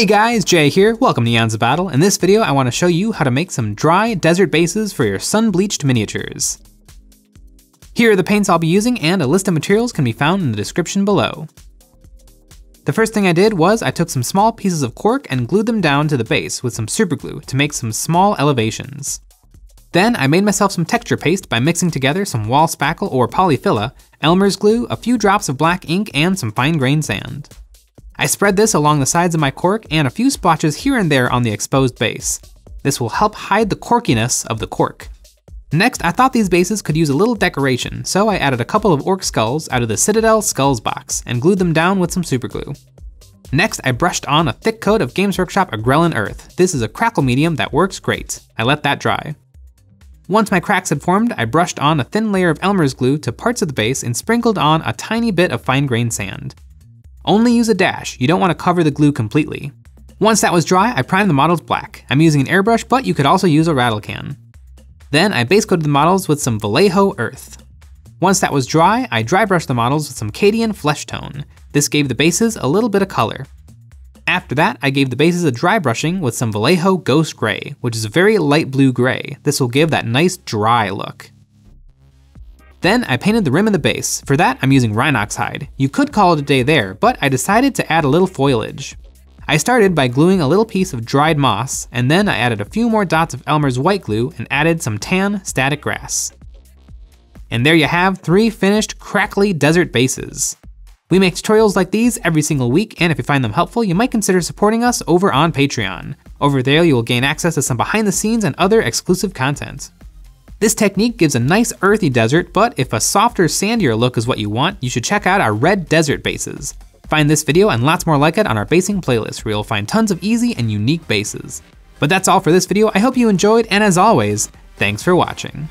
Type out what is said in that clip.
Hey guys, Jay here, welcome to EonsOfBattle. In this video I want to show you how to make some dry desert bases for your sun-bleached miniatures. Here are the paints I'll be using, and a list of materials can be found in the description below. The first thing I did was I took some small pieces of cork and glued them down to the base with some super glue to make some small elevations. Then I made myself some texture paste by mixing together some wall spackle or polyfilla, Elmer's glue, a few drops of black ink, and some fine-grained sand. I spread this along the sides of my cork and a few splotches here and there on the exposed base. This will help hide the corkiness of the cork. Next, I thought these bases could use a little decoration, so I added a couple of orc skulls out of the Citadel skulls box and glued them down with some super glue. Next, I brushed on a thick coat of Games Workshop Agrellan Earth. This is a crackle medium that works great. I let that dry. Once my cracks had formed, I brushed on a thin layer of Elmer's glue to parts of the base and sprinkled on a tiny bit of fine-grained sand. Only use a dash, you don't want to cover the glue completely. Once that was dry, I primed the models black. I'm using an airbrush, but you could also use a rattle can. Then I base coated the models with some Vallejo Earth. Once that was dry, I dry brushed the models with some Cadian Fleshtone. This gave the bases a little bit of color. After that, I gave the bases a dry brushing with some Vallejo Ghost Gray, which is a very light blue gray. This will give that nice dry look. Then I painted the rim of the base. For that, I'm using Rhinox hide. You could call it a day there, but I decided to add a little foliage. I started by gluing a little piece of dried moss, and then I added a few more dots of Elmer's white glue and added some tan static grass. And there you have 3 finished crackly desert bases. We make tutorials like these every single week, and if you find them helpful, you might consider supporting us over on Patreon. Over there, you will gain access to some behind the scenes and other exclusive content. This technique gives a nice earthy desert, but if a softer, sandier look is what you want, you should check out our red desert bases. Find this video and lots more like it on our basing playlist, where you'll find tons of easy and unique bases. But that's all for this video. I hope you enjoyed, and as always, thanks for watching.